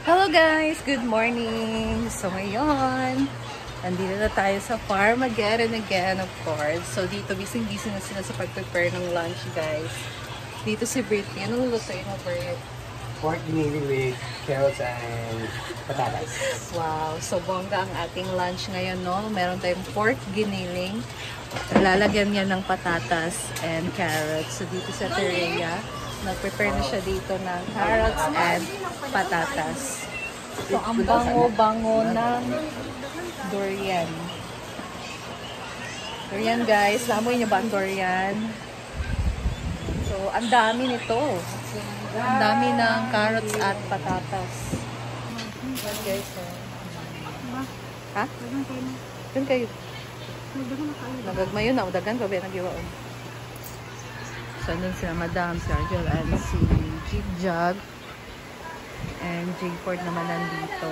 Hello guys! Good morning! So ngayon, nandito na tayo sa farm again and again, of course. So dito, busy-busy na sila sa pag-prepare ng lunch, guys. Dito si Britney. Anong lulutuin mo, Brit? Pork ginili with carrots and patatas. Wow! So bongga ang ating lunch ngayon, no? Meron tayong pork giniling. Lalagyan niya ng patatas and carrots. So dito sa Terea, nag-prepare na siya dito ng carrots and patatas. So, ang bango-bango ng durian. Durian, guys. Namoy niyo ba ang durian? So, ang dami nito. Ang dami ng carrots at patatas. Yan, guys. Ha? Doon kayo. Nagagmayon na. Udagan pa ba nag-iwaon? So, andun sila Madam, si Argel, and si Jigjag. And J-Ford naman nandito.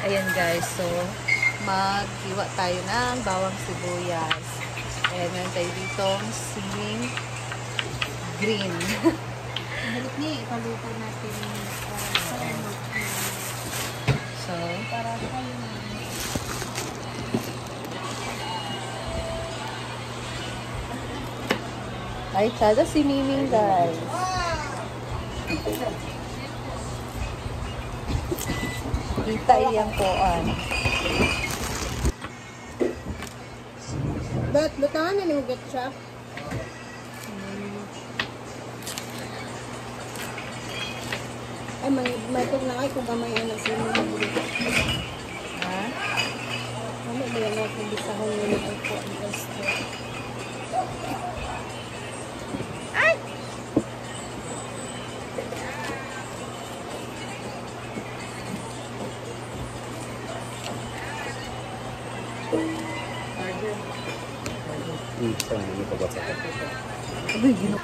Ayan guys, so mag-iwa tayo ng bawang sibuyas. Ayan, meron tayo ditong siling green. Balik niya, ipaluto natin So, para kayo na. ay, tsada si Miming guys. Kita iyang koan. But, lutangan na yung ketchup. Ay, may pag na kung kamay ang nagsino ng bulit. Ha? Ano ba yan ako bisahon nyo ng po ang resto? Ay! Sa mga pagbasak. Abay, gino.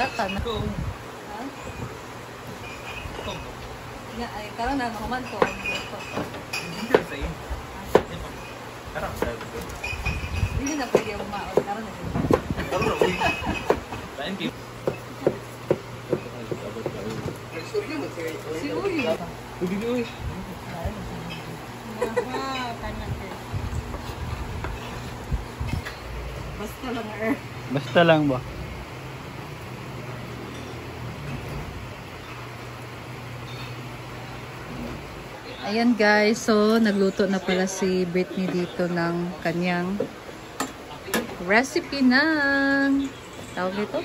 Kaka na. Ha? Nga, ay, karoon na, makuman ko. Hindi na pwede yung maon. Karoon na. Si Uy. Uy. Basta lang, Basta lang ba? Ayan guys, so nagluto na pala si Britney dito ng kanyang recipe ng tawag dito?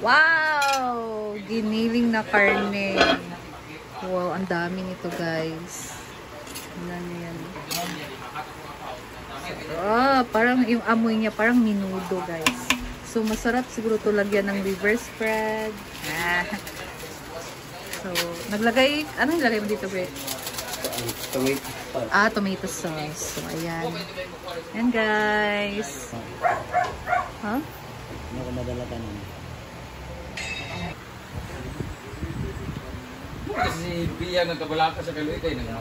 Wow! Giniling na karne. Wow, ang dami nito guys. Ano yan? Parang yung amoy niya parang minudo guys. So masarap siguro to lagyan ng liver spread. So, naglagay, anong nilagay mo dito, Brit? Tomato sauce. Tomato sauce. So, ayan. Ayan, guys. Huh? Ano ko madala ka nun? Si Bia nagkabalaka sa kaluwi kayo nang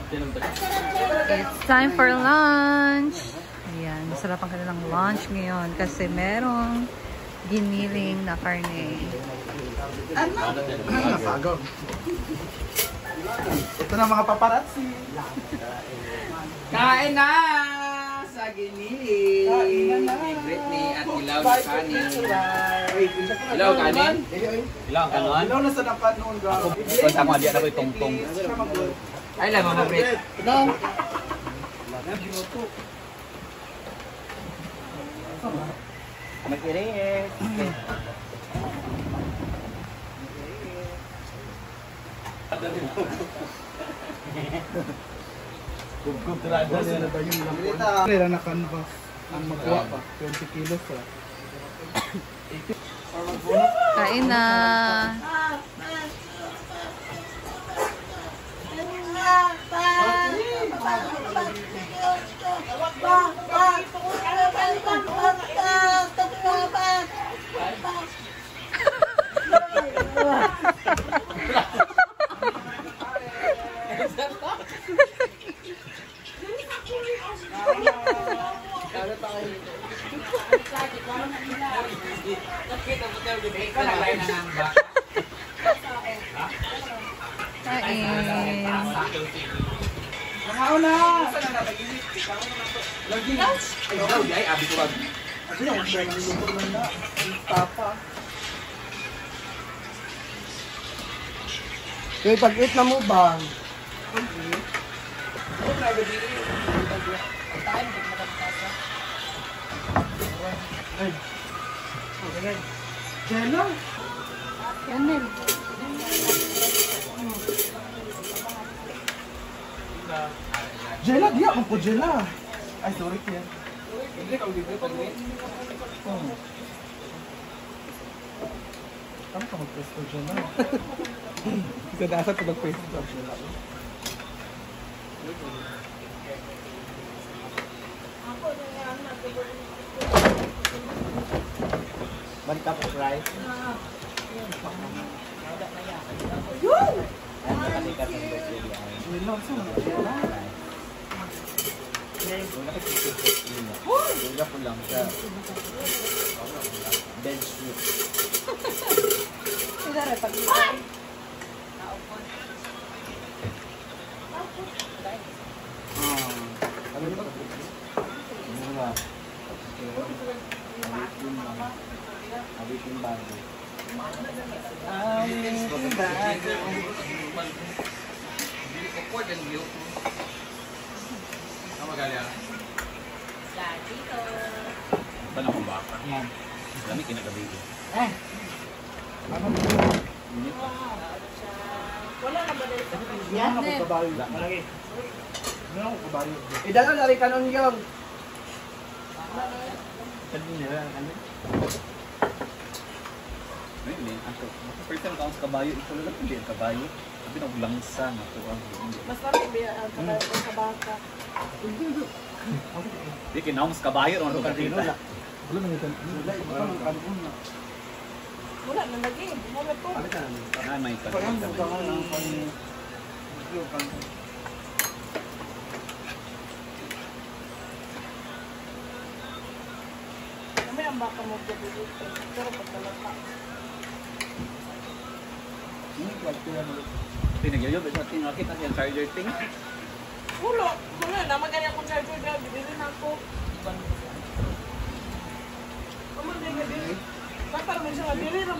It's time for lunch. Ayan, masarap ang kanilang lunch ngayon kasi merong giniling na karne. Ito na mga paparazzi. Kain na sa giniling. Britney at ilaw na kanin. Ilaw kanin? Ilaw kanon? Ilaw na sa nakanon. Punta mo diyan ako itong-tong. Ay lang mga Brit. No. Mag-irit. Gub-gub talaga nila ba yung lampon? Kailan na canvas. Ang magkuha pa. 20 kilos pa. Kain na! Kain! Nangaw na! Ikaw, di ay abi ko wag. Kasi yung brand ng luto na. Tapa. Kaya pag-eat na mo ba? Jello? Yan Jello? Di ako po jello. Ay, sorry kaya. Ano ka mag-presto jello? Kadasa ka mag-presto jello. Balik up rice. Jello, saan mo jello? Wala ko lang sa bed sheet. Abitin bago. Support and milk. Ano magaling? Paano kung baka? Yan. Dami kinagabi ko. Yan ako kabayo. Malaki. Ano ako kabayo? Idala na rin kanon yung. Kanina, ano? Ngayon, ako. First time ako sa kabayo, ito lang hindi ang kabayo. Sabi na langsa na ito. Mas marami ba ang kabaka? Hindi, kinahong sa kabayo. Ano ka dito? Wala na ito. Wala na kanon na. Wala na lagi. Wala po. Ah, may Parang kanon. buka ka ng kanon. May ang baka mo gabi dito. Pero pagkalata. Pinagyayob, ito tinakit at yung charger thing. Wala. Wala na. Maganda akong charger na. Bibili na ako. Kaman din nga din. Kapag may siya mabili naman.